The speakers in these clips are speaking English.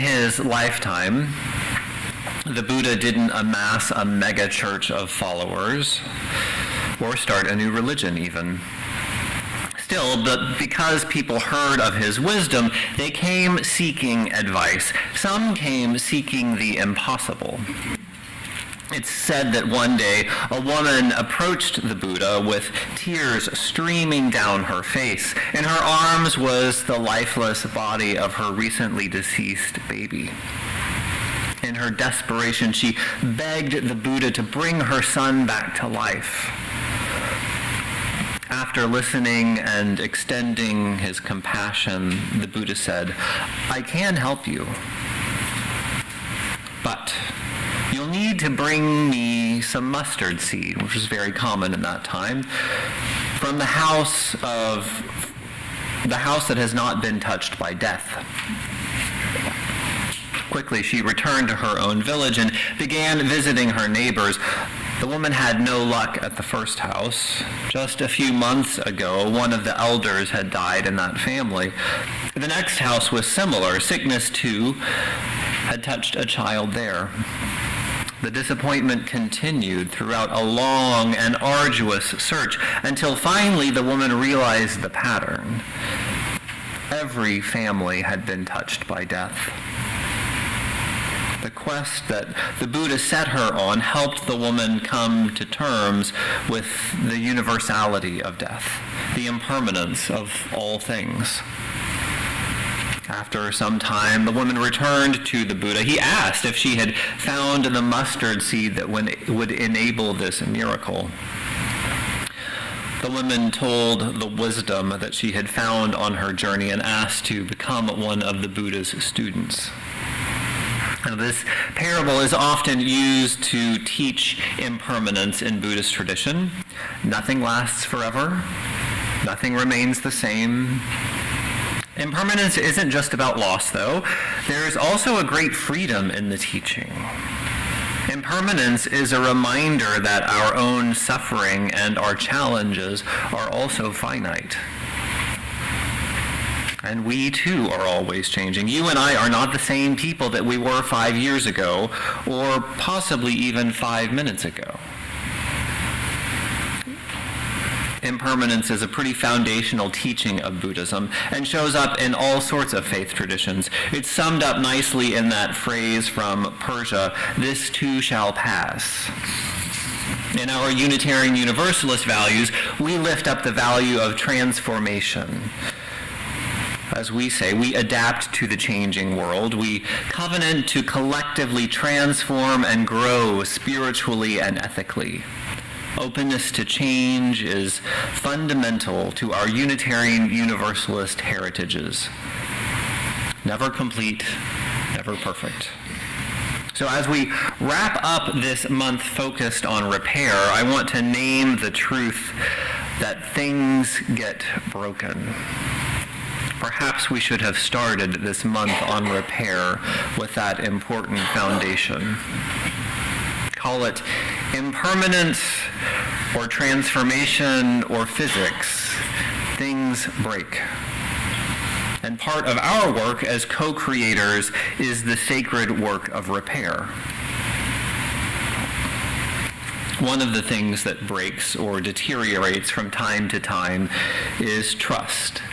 his lifetime, the Buddha didn't amass a mega church of followers or start a new religion even. Still, because people heard of his wisdom, they came seeking advice. Some came seeking the impossible. It's said that one day a woman approached the Buddha with tears streaming down her face. In her arms was the lifeless body of her recently deceased baby. In her desperation, she begged the Buddha to bring her son back to life. After listening and extending his compassion, the Buddha said, "I can help you, but you'll need to bring me some mustard seed," which was very common in that time, from the house that has not been touched by death. Quickly, she returned to her own village and began visiting her neighbors. The woman had no luck at the first house. Just a few months ago, one of the elders had died in that family. The next house was similar. Sickness, too, had touched a child there. The disappointment continued throughout a long and arduous search until finally the woman realized the pattern. Every family had been touched by death. The quest that the Buddha set her on helped the woman come to terms with the universality of death, the impermanence of all things. After some time, the woman returned to the Buddha. He asked if she had found the mustard seed that would enable this miracle. The woman told the wisdom that she had found on her journey and asked to become one of the Buddha's students. Now, this parable is often used to teach impermanence in Buddhist tradition. Nothing lasts forever. Nothing remains the same. Impermanence isn't just about loss, though. There is also a great freedom in the teaching. Impermanence is a reminder that our own suffering and our challenges are also finite. And we, too, are always changing. You and I are not the same people that we were 5 years ago, or possibly even 5 minutes ago. Impermanence is a pretty foundational teaching of Buddhism and shows up in all sorts of faith traditions. It's summed up nicely in that phrase from Persia, "This too shall pass." In our Unitarian Universalist values, we lift up the value of transformation. As we say, we adapt to the changing world. We covenant to collectively transform and grow spiritually and ethically. Openness to change is fundamental to our Unitarian Universalist heritages. Never complete, never perfect. So as we wrap up this month focused on repair, I want to name the truth that things get broken. Perhaps we should have started this month on repair with that important foundation. Call it impermanence or transformation or physics. Things break. And part of our work as co-creators is the sacred work of repair. One of the things that breaks or deteriorates from time to time is trust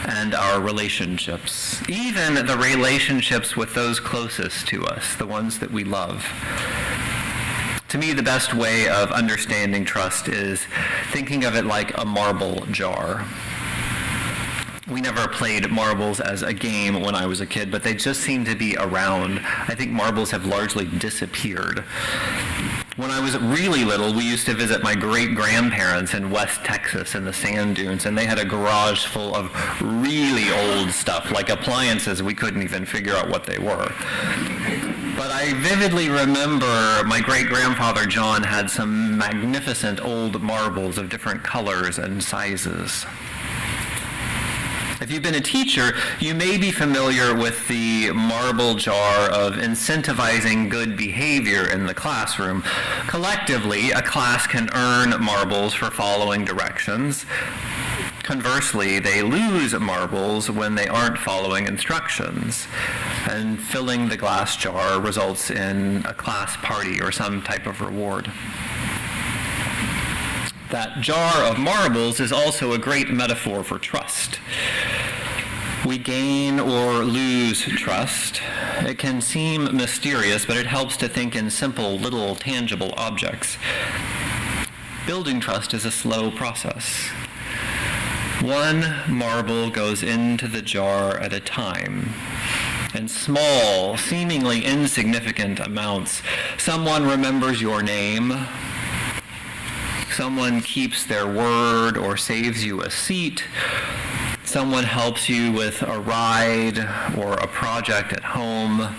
and our relationships, even the relationships with those closest to us, the ones that we love. To me, the best way of understanding trust is thinking of it like a marble jar. We never played marbles as a game when I was a kid, but they just seem to be around. I think marbles have largely disappeared. When I was really little, we used to visit my great-grandparents in West Texas in the sand dunes, and they had a garage full of really old stuff, like appliances we couldn't even figure out what they were. But I vividly remember my great-grandfather John had some magnificent old marbles of different colors and sizes. If you've been a teacher, you may be familiar with the marble jar of incentivizing good behavior in the classroom. Collectively, a class can earn marbles for following directions. Conversely, they lose marbles when they aren't following instructions, and filling the glass jar results in a class party or some type of reward. That jar of marbles is also a great metaphor for trust. We gain or lose trust. It can seem mysterious, but it helps to think in simple, little, tangible objects. Building trust is a slow process. One marble goes into the jar at a time. In small, seemingly insignificant amounts, someone remembers your name, someone keeps their word or saves you a seat, someone helps you with a ride or a project at home,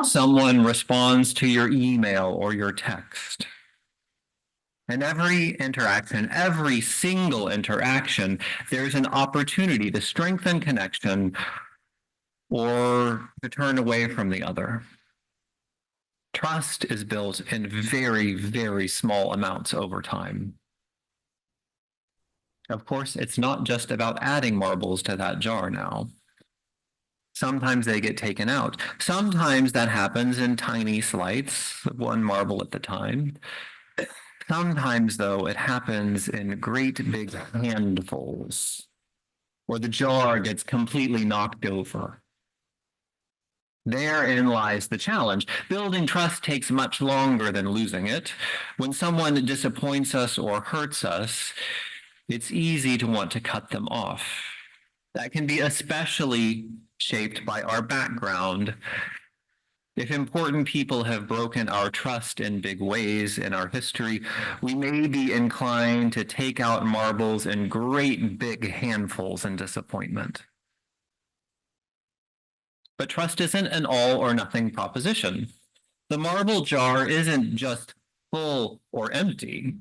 someone responds to your email or your text. In every interaction, every single interaction, there's an opportunity to strengthen connection or to turn away from the other. Trust is built in very, very small amounts over time. Of course, it's not just about adding marbles to that jar now. Sometimes they get taken out. Sometimes that happens in tiny slights, one marble at a time. Sometimes, though, it happens in great big handfuls, where the jar gets completely knocked over. Therein lies the challenge. Building trust takes much longer than losing it. When someone disappoints us or hurts us, it's easy to want to cut them off. That can be especially shaped by our background. If important people have broken our trust in big ways in our history, we may be inclined to take out marbles in great big handfuls in disappointment. But trust isn't an all or nothing proposition. The marble jar isn't just full or empty.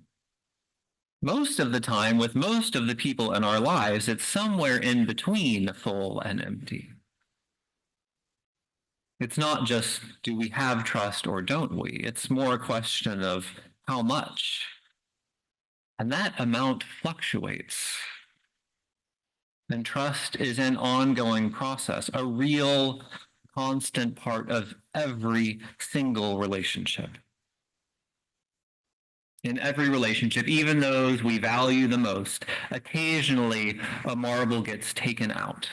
Most of the time, with most of the people in our lives, it's somewhere in between full and empty. It's not just, do we have trust or don't we? It's more a question of how much. And that amount fluctuates. And trust is an ongoing process, a real, constant part of every single relationship. In every relationship, even those we value the most, occasionally a marble gets taken out.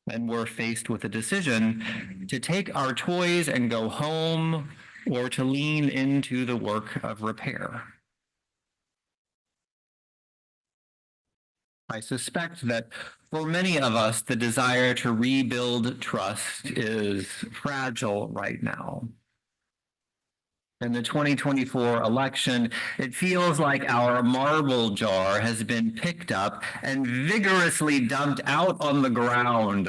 And we're faced with a decision to take our toys and go home or to lean into the work of repair. I suspect that for many of us, the desire to rebuild trust is fragile right now. In the 2024 election, it feels like our marble jar has been picked up and vigorously dumped out on the ground.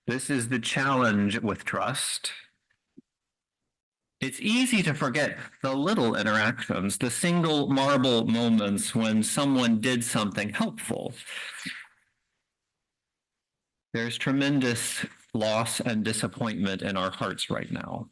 This is the challenge with trust. It's easy to forget the little interactions, the single marble moments when someone did something helpful. There's tremendous loss and disappointment in our hearts right now.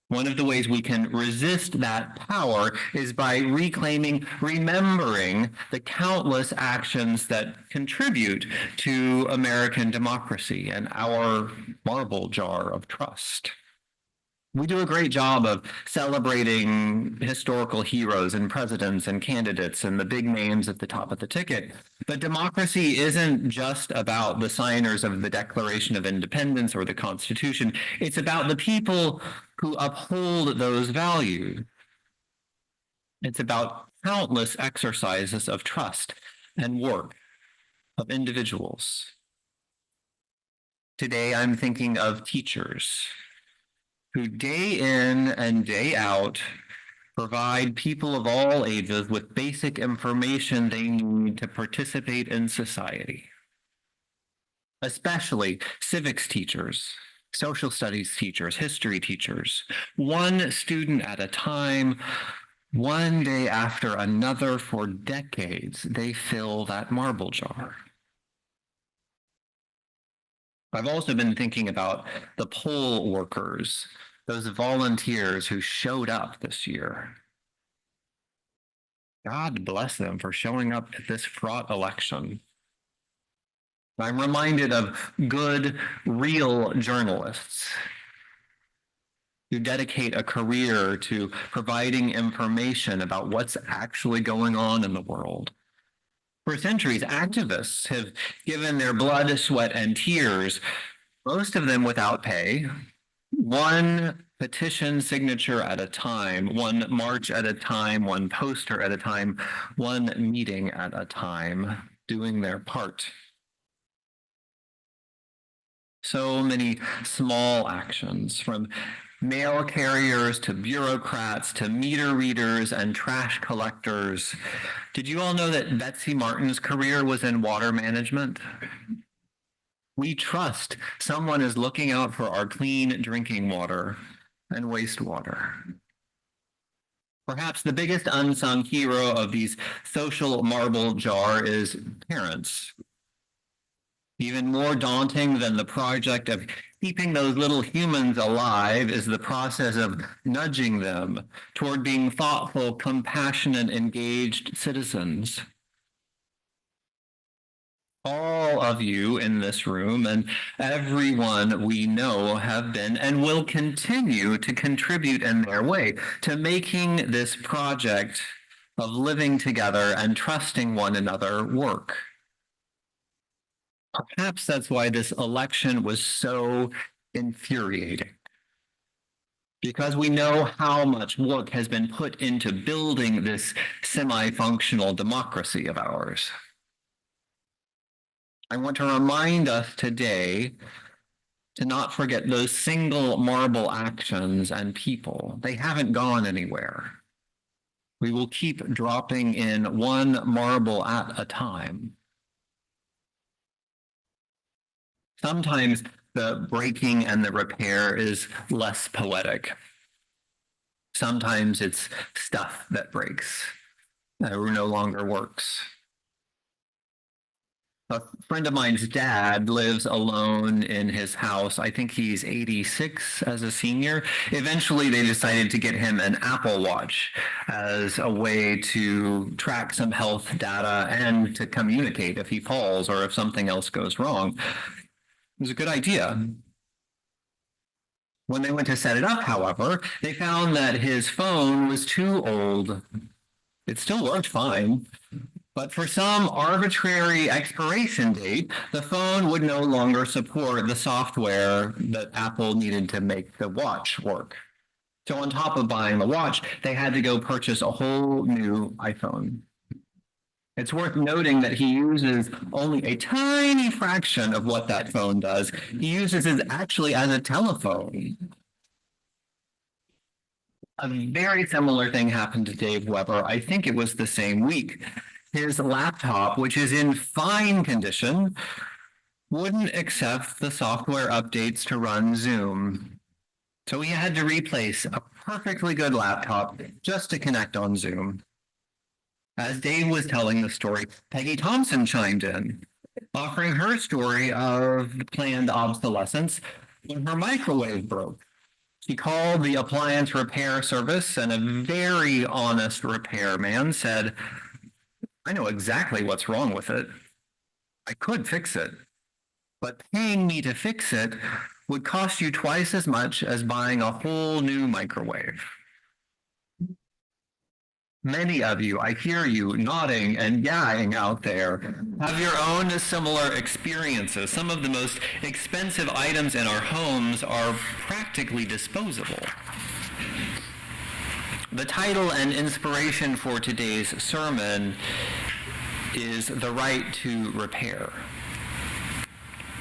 One of the ways we can resist that power is by remembering the countless actions that contribute to American democracy and our marble jar of trust. We do a great job of celebrating historical heroes and presidents and candidates and the big names at the top of the ticket. But democracy isn't just about the signers of the Declaration of Independence or the Constitution. It's about the people who uphold those values. It's about countless exercises of trust and work of individuals. Today, I'm thinking of teachers who day in and day out provide people of all ages with basic information they need to participate in society. Especially civics teachers, social studies teachers, history teachers, one student at a time, one day after another for decades, they fill that marble jar. I've also been thinking about the poll workers, those volunteers who showed up this year. God bless them for showing up at this fraught election. I'm reminded of good, real journalists who dedicate a career to providing information about what's actually going on in the world. For centuries, activists have given their blood, sweat, and tears, most of them without pay, one petition signature at a time, one march at a time, one poster at a time, one meeting at a time, doing their part. So many small actions, from mail carriers to bureaucrats to meter readers and trash collectors. Did you all know that Betsy Martin's career was in water management? We trust someone is looking out for our clean drinking water and wastewater. Perhaps the biggest unsung hero of these social marble jar is parents. Even more daunting than the project of keeping those little humans alive is the process of nudging them toward being thoughtful, compassionate, engaged citizens. All of you in this room and everyone we know have been and will continue to contribute in their way to making this project of living together and trusting one another work. Perhaps that's why this election was so infuriating. Because we know how much work has been put into building this semi-functional democracy of ours. I want to remind us today to not forget those single marble actions and people. They haven't gone anywhere. We will keep dropping in one marble at a time. Sometimes the breaking and the repair is less poetic. Sometimes it's stuff that breaks or no longer works. A friend of mine's dad lives alone in his house. I think he's 86 as a senior. Eventually, they decided to get him an Apple Watch as a way to track some health data and to communicate if he falls or if something else goes wrong. It was a good idea. When they went to set it up, however, they found that his phone was too old. It still worked fine, but for some arbitrary expiration date, the phone would no longer support the software that Apple needed to make the watch work. So on top of buying the watch, they had to go purchase a whole new iPhone. It's worth noting that he uses only a tiny fraction of what that phone does. He uses it actually as a telephone. A very similar thing happened to Dave Weber. I think it was the same week. His laptop, which is in fine condition, wouldn't accept the software updates to run Zoom. So he had to replace a perfectly good laptop just to connect on Zoom. As Dave was telling the story, Peggy Thompson chimed in, offering her story of the planned obsolescence when her microwave broke. She called the appliance repair service, and a very honest repairman said, "I know exactly what's wrong with it. I could fix it, but paying me to fix it would cost you twice as much as buying a whole new microwave." Many of you, I hear you nodding and yahing out there, have your own similar experiences. Some of the most expensive items in our homes are practically disposable. The title and inspiration for today's sermon is The Right to Repair.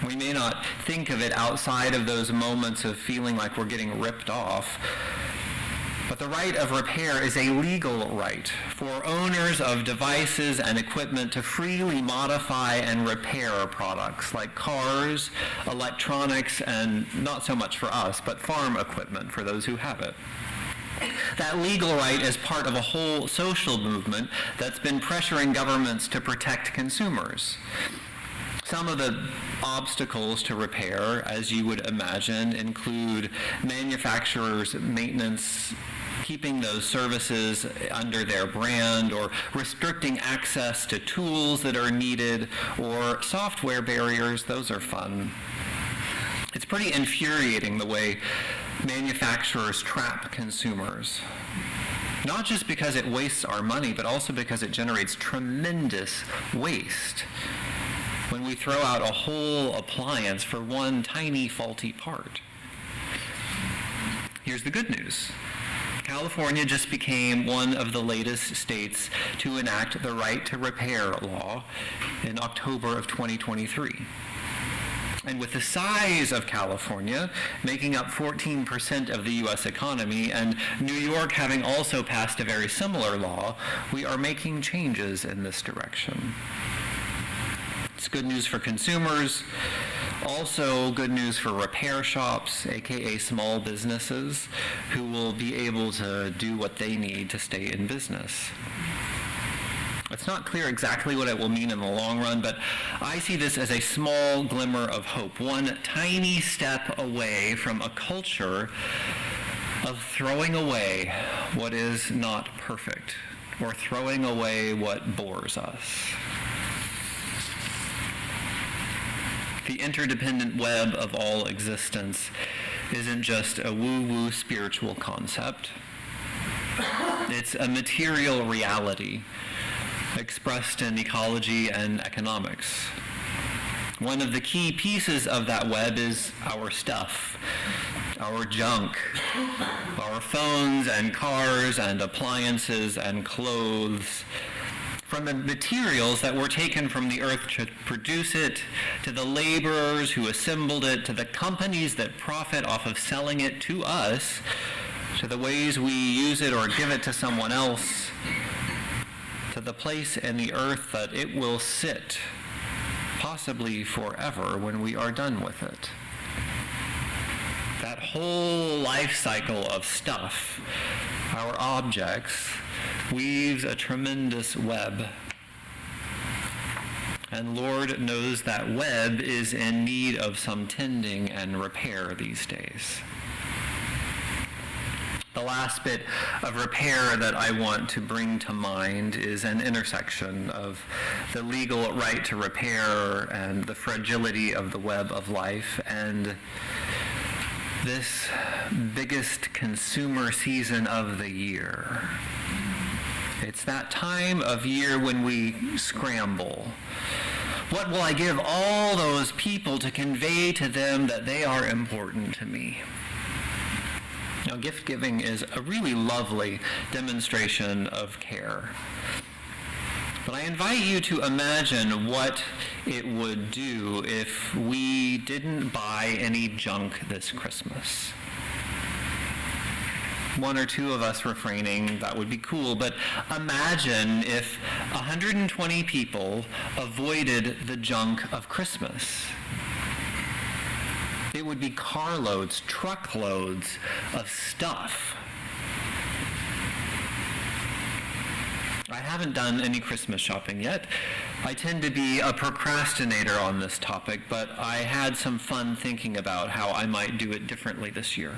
We may not think of it outside of those moments of feeling like we're getting ripped off, but the right of repair is a legal right for owners of devices and equipment to freely modify and repair products like cars, electronics, and not so much for us, but farm equipment for those who have it. That legal right is part of a whole social movement that's been pressuring governments to protect consumers. Some of the obstacles to repair, as you would imagine, include manufacturers' maintenance keeping those services under their brand, or restricting access to tools that are needed, or software barriers. Those are fun. It's pretty infuriating the way manufacturers trap consumers. Not just because it wastes our money, but also because it generates tremendous waste when we throw out a whole appliance for one tiny faulty part. Here's the good news. California just became one of the latest states to enact the right to repair law in October of 2023. And with the size of California, making up 14% of the U.S. economy, and New York having also passed a very similar law, we are making changes in this direction. It's good news for consumers, also good news for repair shops, aka small businesses, who will be able to do what they need to stay in business. It's not clear exactly what it will mean in the long run, but I see this as a small glimmer of hope, one tiny step away from a culture of throwing away what is not perfect, or throwing away what bores us. The interdependent web of all existence isn't just a woo-woo spiritual concept. It's a material reality expressed in ecology and economics. One of the key pieces of that web is our stuff, our junk, our phones and cars and appliances and clothes. From the materials that were taken from the earth to produce it, to the laborers who assembled it, to the companies that profit off of selling it to us, to the ways we use it or give it to someone else, to the place in the earth that it will sit, possibly forever, when we are done with it. That whole life cycle of stuff, our objects, weaves a tremendous web. And Lord knows that web is in need of some tending and repair these days. The last bit of repair that I want to bring to mind is an intersection of the legal right to repair and the fragility of the web of life, and this biggest consumer season of the year. It's that time of year when we scramble. What will I give all those people to convey to them that they are important to me? Now, gift giving is a really lovely demonstration of care. But I invite you to imagine what it would do if we didn't buy any junk this Christmas. One or two of us refraining, that would be cool, but imagine if 120 people avoided the junk of Christmas. It would be carloads, truckloads of stuff. I haven't done any Christmas shopping yet. I tend to be a procrastinator on this topic, but I had some fun thinking about how I might do it differently this year.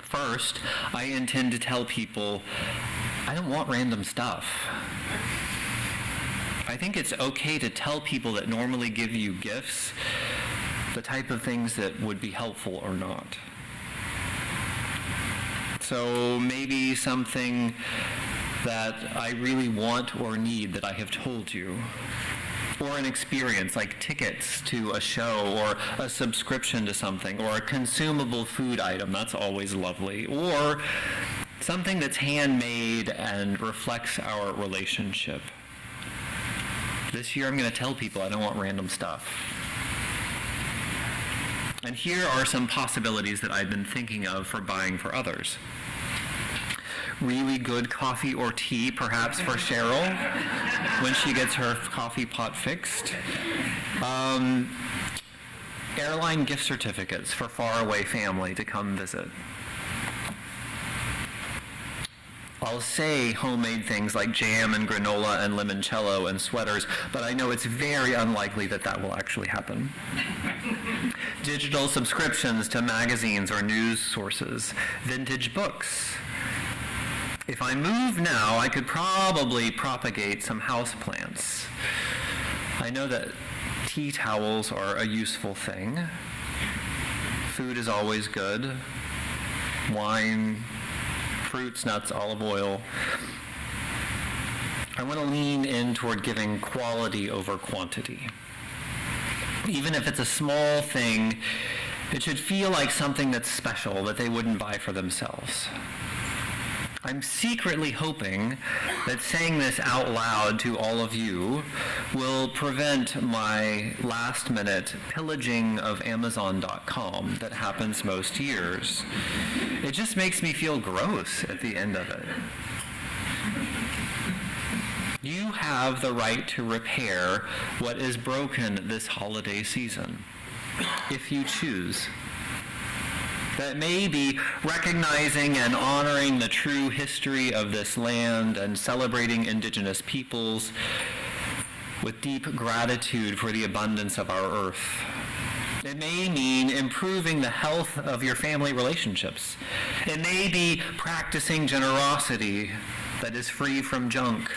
First, I intend to tell people, I don't want random stuff. I think it's okay to tell people that normally give you gifts the type of things that would be helpful or not. So maybe something that I really want or need that I have told you. Or an experience like tickets to a show, or a subscription to something, or a consumable food item. That's always lovely. Or something that's handmade and reflects our relationship. This year I'm going to tell people I don't want random stuff. And here are some possibilities that I've been thinking of for buying for others. Really good coffee or tea, perhaps for Cheryl, when she gets her coffee pot fixed. Airline gift certificates for faraway family to come visit. I'll say homemade things like jam and granola and limoncello and sweaters, but I know it's very unlikely that that will actually happen. Digital subscriptions to magazines or news sources, vintage books. If I move now, I could probably propagate some houseplants. I know that tea towels are a useful thing. Food is always good. Wine, fruits, nuts, olive oil. I want to lean in toward giving quality over quantity. Even if it's a small thing, it should feel like something that's special that they wouldn't buy for themselves. I'm secretly hoping that saying this out loud to all of you will prevent my last-minute pillaging of Amazon.com that happens most years. It just makes me feel gross at the end of it. You have the right to repair what is broken this holiday season, if you choose. That may be recognizing and honoring the true history of this land and celebrating indigenous peoples with deep gratitude for the abundance of our earth. It may mean improving the health of your family relationships. It may be practicing generosity that is free from junk,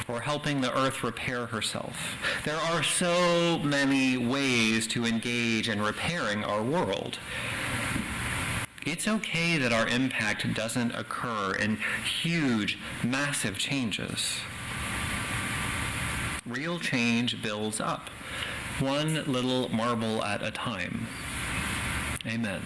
or helping the earth repair herself. There are so many ways to engage in repairing our world. It's okay that our impact doesn't occur in huge, massive changes. Real change builds up, one little marble at a time. Amen.